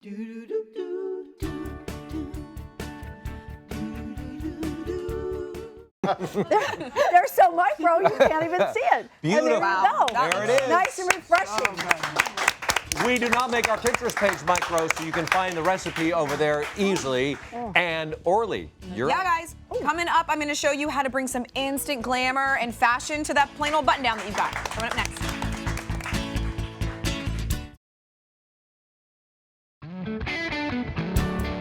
They're so micro you can't even see it. Beautiful. And There it is. Nice and refreshing. We do not make our Pinterest page micro, so you can find the recipe over there easily. And Orly, Yeah, guys, coming up, I'm going to show you how to bring some instant glamour and fashion to that plain old button down that you've got. Coming up next.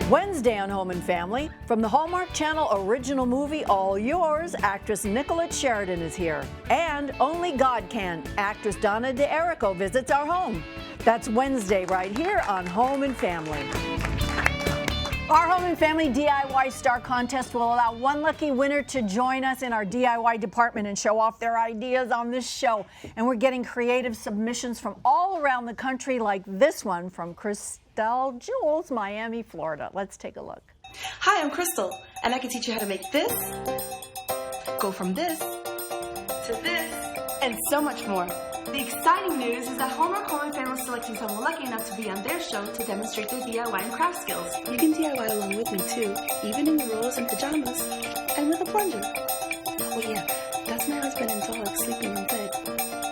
Wednesday on Home and Family, from the Hallmark Channel original movie All Yours, actress Nicolette Sheridan is here. And Only God Can, actress Donna D'Errico visits our home. That's Wednesday right here on Home and Family. Our Home and Family DIY Star Contest will allow one lucky winner to join us in our DIY department and show off their ideas on this show. And we're getting creative submissions from all around the country, like this one from Crystal Jules, Miami, Florida. Let's take a look. Hi, I'm Crystal, and I can teach you how to make this, go from this to this, and so much more. The exciting news is that Hallmark Home and Family is selecting someone lucky enough to be on their show to demonstrate their DIY and craft skills. You can DIY along with me too, even in your rolls and pajamas, and with a plunger. Oh yeah, that's my husband and dog sleeping in bed.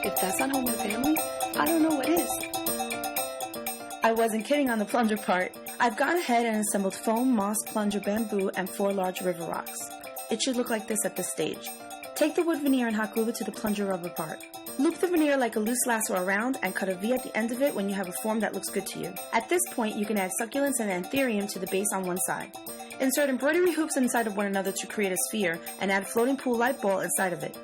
If that's not Home and Family, I don't know what is. I wasn't kidding on the plunger part. I've gone ahead and assembled foam, moss, plunger, bamboo, and 4 large river rocks. It should look like this at this stage. Take the wood veneer and hot glue it to the plunger rubber part. Loop the veneer like a loose lasso around and cut a V at the end of it when you have a form that looks good to you. At this point, you can add succulents and anthurium to the base on one side. Insert embroidery hoops inside of one another to create a sphere and add floating pool light ball inside of it.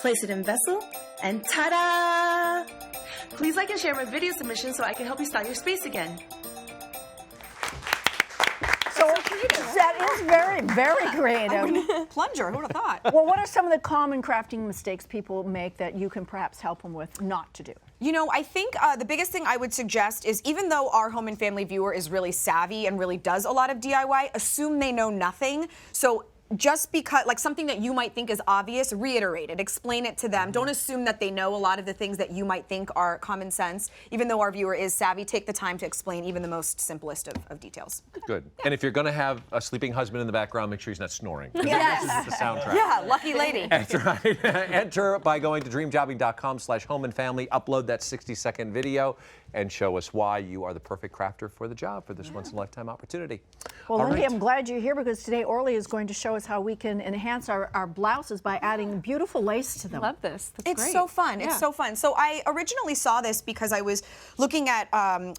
Place it in vessel and ta-da! Please like and share my video submission so I can help you style your space again. So that is very, very creative. Plunger, who would have thought? Well, what are some of the common crafting mistakes people make that you can perhaps help them with not to do? You know, I think the biggest thing I would suggest is, even though our Home and Family viewer is really savvy and really does a lot of DIY, assume they know nothing. So just because, like, something that you might think is obvious, reiterate it, explain it to them. Don't assume that they know a lot of the things that you might think are common sense. Even though our viewer is savvy, take the time to explain even the most simplest of details. good. Yeah. And if you're going to have a sleeping husband in the background, make sure he's not snoring. Yes. This is the soundtrack. Yeah, lucky lady. That's right. Enter by going to dreamjobbing.com/home-and-family, upload that 60-second video, and show us why you are the perfect crafter for the job, for this once-in-a-lifetime opportunity. Well, All Lindy, right. I'm glad you're here because today Orly is going to show us how we can enhance our blouses by adding beautiful lace to them. Love this. That's It's great. so fun. Yeah. It's so fun. So I originally saw this because I was looking at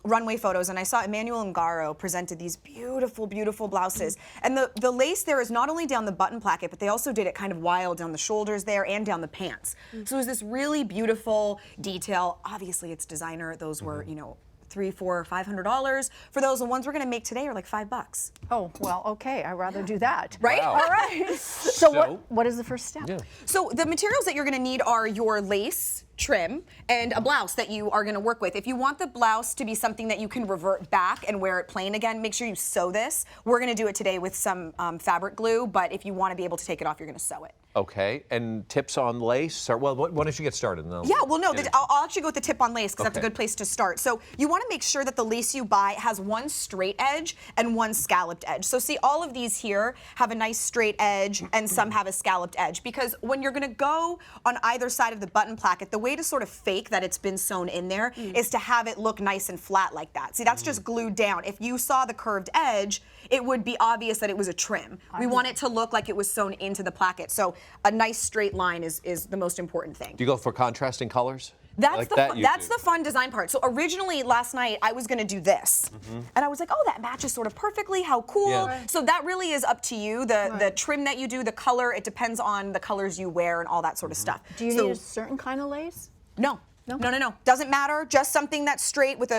runway photos, and I saw Emmanuel Ungaro presented these beautiful, beautiful blouses. And the lace there is not only down the button placket, but they also did it kind of wild down the shoulders there and down the pants. So it was this really beautiful detail. Obviously, it's designer. Those were, you know, $300, $400, $500. For those, the ones we're going to make today are like $5. Oh, well, okay. I'd rather do that. Right? Wow. All right. So what is the first step? Yeah. So the materials that you're going to need are your lace, trim, and a blouse that you are going to work with. If you want the blouse to be something that you can revert back and wear it plain again, make sure you sew this. We're going to do it today with some fabric glue, but if you want to be able to take it off, you're going to sew it. Okay, and tips on lace? Or, well, why don't you get started? Yeah, well, no, I'll actually go with the tip on lace because that's a Okay. good place to start. So you want to make sure that the lace you buy has one straight edge and one scalloped edge. So see, all of these here have a nice straight edge and some have a scalloped edge, because when you're going to go on either side of the button placket, the way to sort of fake that it's been sewn in there is to have it look nice and flat like that. See, that's just glued down. If you saw the curved edge, it would be obvious that it was a trim. We want it to look like it was sewn into the placket. So a nice straight line is the most important thing. Do you go for contrasting colors? That's Like the that you that's do. the fun design part. So originally last night I was gonna do this, and I was like, oh, that matches sort of perfectly. How cool! Yeah. So that really is up to you. The trim that you do, the color, it depends on the colors you wear and all that sort of stuff. Do you So- need a certain kind of lace? No. No. Doesn't matter. Just something that's straight with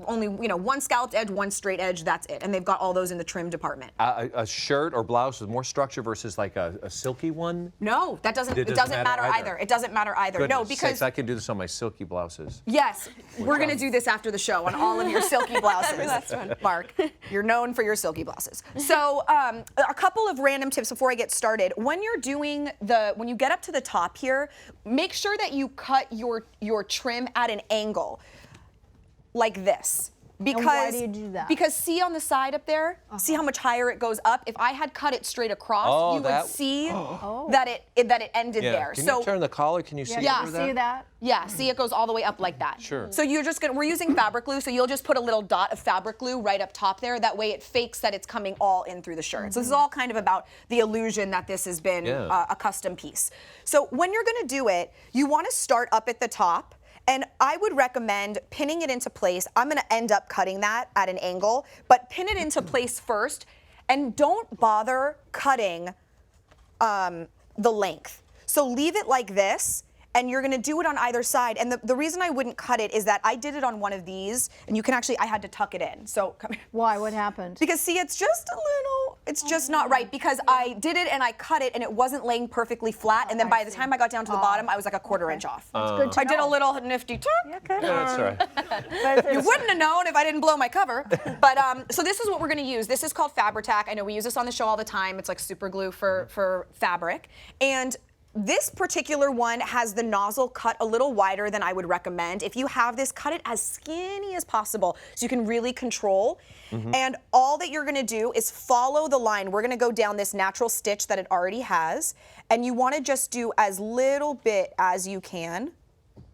only one scalloped edge, one straight edge. That's it. And they've got all those in the trim department. A shirt or blouse with more structure versus like a silky one? No, that doesn't. It It doesn't doesn't matter matter either. either. It doesn't matter either. No, Goodness because sakes, I can do this on my silky blouses. yes, we're gonna do this after the show on all of your silky blouses. That's fun. Mark, you're known for your silky blouses. So a couple of random tips before I get started. When you're doing when you get up to the top here, make sure that you cut your trim at an angle like this. Because why do you do that? Because see on the side up there, see how much higher it goes up? If I had cut it straight across, you would see that it ended there. Can So you turn the collar? Can you see Yeah, over See that? yeah, see it goes all the way up like that. Sure. So we're using fabric glue, so you'll just put a little dot of fabric glue right up top there. That way it fakes that it's coming all in through the shirt. So this is all kind of about the illusion that this has been a custom piece. So when you're gonna do it, you wanna start up at the top, and I would recommend pinning it into place. I'm gonna end up cutting that at an angle, but pin it into place first, and don't bother cutting the length. So leave it like this, and you're gonna do it on either side. And the reason I wouldn't cut it is that I did it on one of these, and you can actually, I had to tuck it in. So come here. Why? What happened? Because see, it's just a little, it's just not right, because I did it and I cut it and it wasn't laying perfectly flat, and then by the time I got down to the bottom, I was like a quarter inch off. It's good to I did a know. little nifty tuck. Okay. That's right. You wouldn't have known if I didn't blow my cover. But so this is what we're gonna use. This is called FabriTac. I know we use this on the show all the time. It's like super glue for fabric. And this particular one has the nozzle cut a little wider than I would recommend. If you have this, cut it as skinny as possible so you can really control. And all that you're gonna do is follow the line. We're gonna go down this natural stitch that it already has, and you wanna just do as little bit as you can.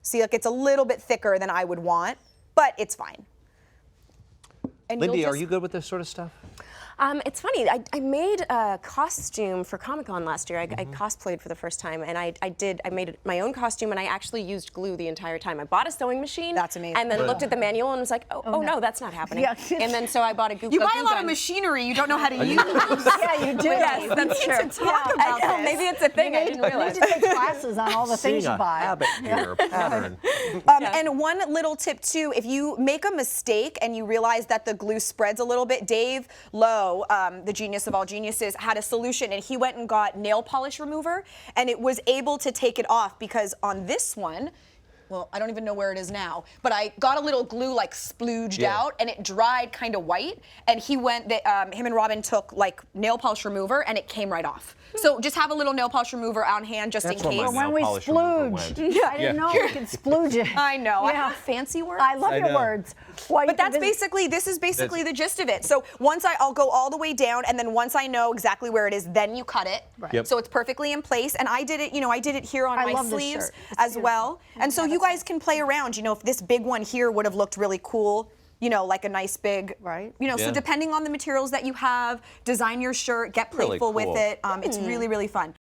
See, like it's a little bit thicker than I would want, but it's fine. And Lindy, you'll are just- you good with this sort of stuff? It's funny. I made a costume for Comic-Con last year. I cosplayed for the first time, and I made my own costume, and I actually used glue the entire time. I bought a sewing machine. That's amazing. And then looked at the manual and was like, oh no, that's not happening. Yeah. And then so I bought a glue. You buy glue a lot gun. of machinery you don't know how to use. Yeah, you do. Yes, that's true. We need to talk about I know, this. maybe it's a thing I didn't You need realize. to take classes on all the things Seeing you a buy. habit here, pattern. And one little tip too, if you make a mistake and you realize that the glue spreads a little bit, Dave Lowe, the genius of all geniuses, had a solution, and he went and got nail polish remover, and it was able to take it off, because on this one, well, I don't even know where it is now, but I got a little glue like splooged out, and it dried kind of white, and him and Robin took like nail polish remover, and it came right off. So just have a little nail polish remover on hand just That's in where my case. nail When we polish remover splooge. went. I didn't know we could splooge it. I know, I Yeah. have fancy words. I love I your know. words. Why you But that's can vis- basically, this is basically the gist of it. So once I'll go all the way down, and then once I know exactly where it is, then you cut it. Right. Yep. So it's perfectly in place. And I did it, I did it here on I my love this sleeves shirt. It's as beautiful. well. And so you guys can play around. If this big one here would have looked really cool, like a nice big, Right. So Yeah. depending on the materials that you have, design your shirt, get Really playful cool. with it. It's really, really fun.